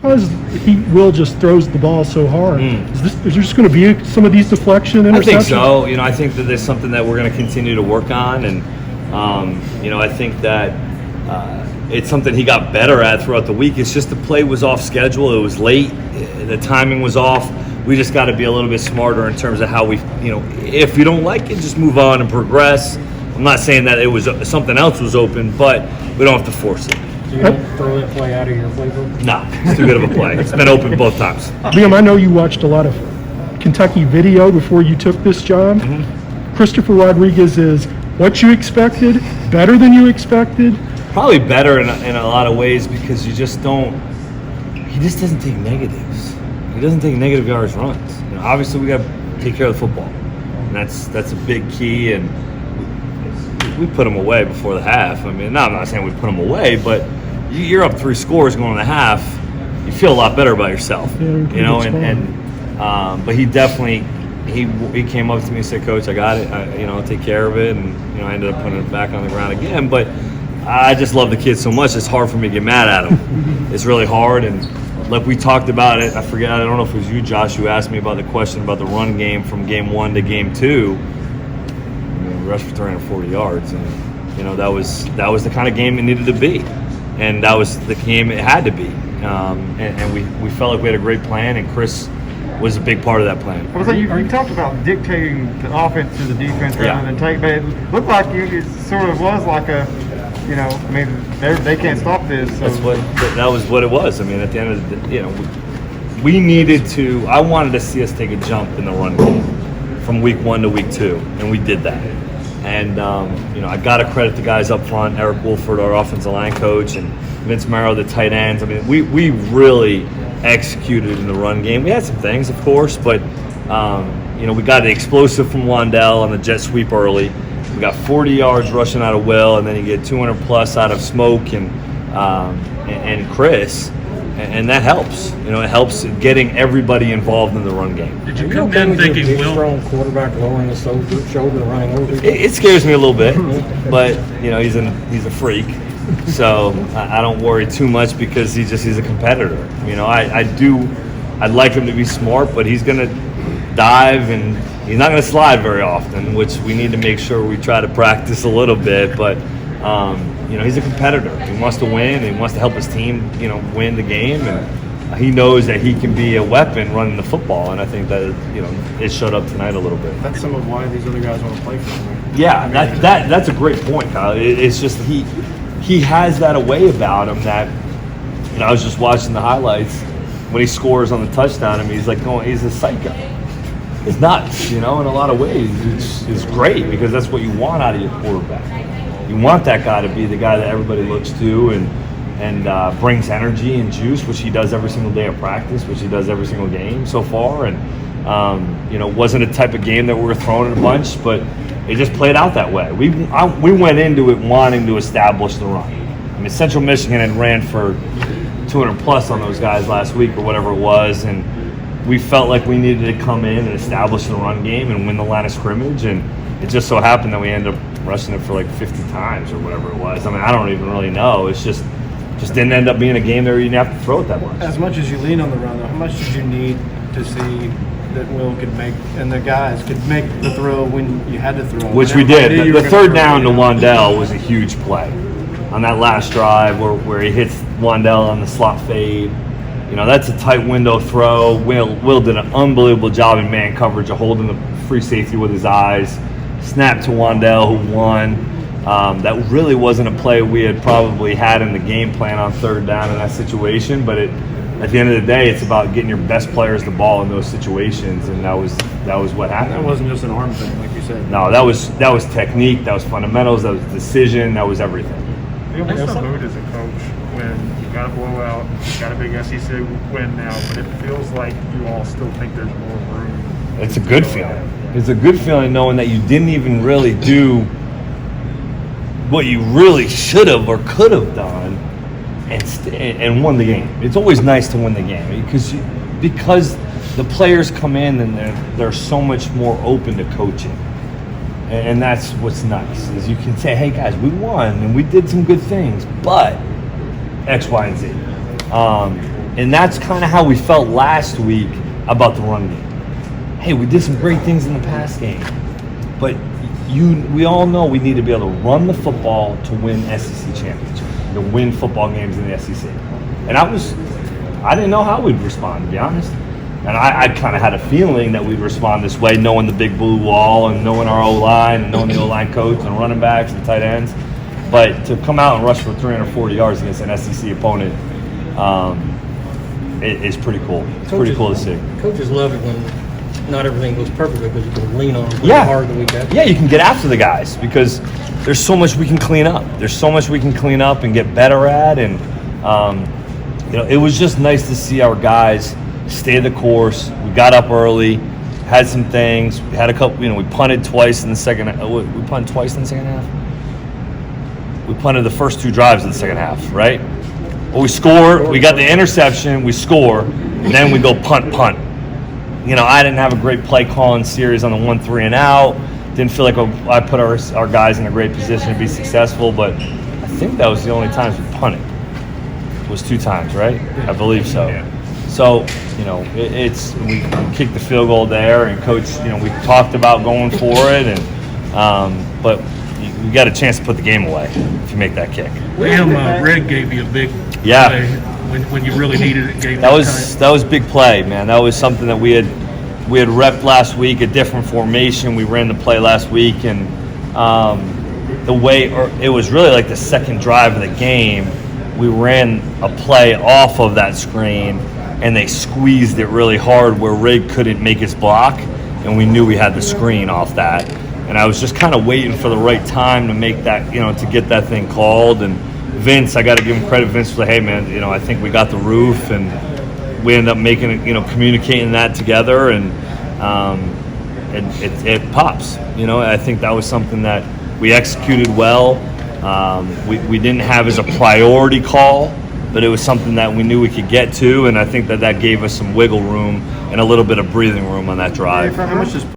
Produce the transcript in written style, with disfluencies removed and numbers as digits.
Because he will just throws the ball so hard. Is there just going to be some of these deflection interceptions? I think so. I think that there's something that we're going to continue to work on, and I think that it's something he got better at throughout the week. It's just the play was off schedule. It was late. The timing was off. We just got to be a little bit smarter in terms of how we, if you don't like it, just move on and progress. I'm not saying that it was something else was open, but we don't have to force it. So you don't throw that play out of your playbook? No, it's too good of a play. It's been open both times. Liam, I know you watched a lot of Kentucky video before you took this job. Christopher Rodriguez is what you expected, better than you expected? Probably better in a lot of ways because he just doesn't take negatives. He doesn't take negative yards runs. Obviously we got to take care of the football. And that's a big key, and we put them away before the half. I'm not saying we put them away, but you're up 3 scores going to half. You feel a lot better about yourself, but he definitely he came up to me and said, "Coach, I got it. I'll take care of it." And I ended up putting it back on the ground again. But I just love the kid so much. It's hard for me to get mad at him. It's really hard. And like we talked about it, I don't know if it was you, Josh, who asked me about the question about the run game from game 1 to game 2. We rushed for 340 yards, and that was the kind of game it needed to be, and that was the game it had to be. And we felt like we had a great plan, and Chris was a big part of that plan. You talked about dictating the offense to the defense rather than take, but it looked like it sort of was like a, they can't stop this. So. That was what it was. At the end of the day, we needed to. I wanted to see us take a jump in the run game from week 1 to week 2, and we did that. And I got to credit the guys up front, Eric Wolford, our offensive line coach, and Vince Marrow, the tight ends. We really executed in the run game. We had some things, of course, but we got the explosive from Wandell on the jet sweep early. We got 40 yards rushing out of Will, and then you get 200 plus out of Smoke and Chris, and that helps. It helps getting everybody involed in the run game. Did you come in thinking Will, strong quarterback lowering his shoulder, running over? It scares me a little bit, but he's a freak. So I don't worry too much because he's a competitor. I'd like him to be smart, but he's going to dive and he's not going to slide very often, which we need to make sure we try to practice a little bit. But he's a competitor. He wants to win. He wants to help his team, win the game, and he knows that he can be a weapon running the football. And I think that it showed up tonight a little bit. That's some of why these other guys want to play for him. Yeah, that's a great point, Kyle. It's just he has that way about him that I was just watching the highlights when he scores on the touchdown. He's like he's a psycho. It's nuts, in a lot of ways. It's great because that's what you want out of your quarterback. You want that guy to be the guy that everybody looks to and brings energy and juice, which he does every single day of practice, which he does every single game so far. And wasn't a type of game that we were throwing in a bunch, but it just played out that way. We went into it wanting to establish the run. Central Michigan had ran for 200 plus on those guys last week or whatever it was, and we felt like we needed to come in and establish the run game and win the line of scrimmage, and it just so happened that we ended up rushing it for like 50 times or whatever it was. I don't even really know. It's just didn't end up being a game where you didn't have to throw it that much. As much as you lean on the run, though, how much did you need to see that Will could make, and the guys could make the throw when you had to throw? Which we did. The third down to Wandell was a huge play on that last drive where he hits Wandell on the slot fade. That's a tight window throw. Will did an unbelievable job in man coverage of holding the free safety with his eyes. Snap to Wandell, who won. That really wasn't a play we had probably had in the game plan on third down in that situation, but at the end of the day, it's about getting your best players the ball in those situations, and that was what happened. That wasn't just an arm thing, like you said. No, that was technique, that was fundamentals, that was decision, that was everything. What's the mood as a coach when you got a blowout, you got a big SEC win now, but it feels like you all still think there's more room? It's a good feeling. It's a good feeling knowing that you didn't even really do what you really should have or could have done and won the game. It's always nice to win the game because the players come in and they're so much more open to coaching. And that's what's nice, is you can say, hey guys, we won and we did some good things, but X, Y, and Z. And that's kind of how we felt last week about the run game. Hey, we did some great things in the pass game, but we all know we need to be able to run the football to win SEC championship, to win football games in the SEC. And I didn't know how we'd respond, to be honest. And I kind of had a feeling that we'd respond this way, knowing the big blue wall and knowing our O-line and knowing the O-line coach and running backs and tight ends. But to come out and rush for 340 yards against an SEC opponent is pretty cool. It's pretty cool to see. Coaches love it when not everything goes perfectly because you can lean on them Yeah. hard the week after. Yeah, you can get after the guys because there's so much we can clean up. There's so much we can clean up and get better at. And, it was just nice to see our guys stay the course. We got up early, had some things. We had a couple, we punted twice in the second half. We punted twice in the second half? We punted the first 2 drives of the second half, right? Well, we score, we got the interception, we score, and then we go punt. I didn't have a great play calling series on the 1-3 and out. Didn't feel like I put our guys in a great position to be successful, but I think that was the only times we punted. It was 2 times, right? I believe so. Yeah. So, we kicked the field goal there, and Coach, we talked about going for it, and but you got a chance to put the game away if you make that kick. Red gave you a big Yeah. play when you really needed it. Gave That you was big play, man. That was something that we had repped last week, a different formation. We ran the play last week, and it was really like the second drive of the game. We ran a play off of that screen, and they squeezed it really hard where Rig couldn't make his block, and we knew we had the screen off that. And I was just kind of waiting for the right time to make that, to get that thing called. And Vince, I got to give him credit. Vince was like, hey, man, I think we got the roof, and we ended up making it, communicating that together, and it pops. I think that was something that we executed well. We didn't have as a priority call, but it was something that we knew we could get to, and I think that gave us some wiggle room and a little bit of breathing room on that drive. How much does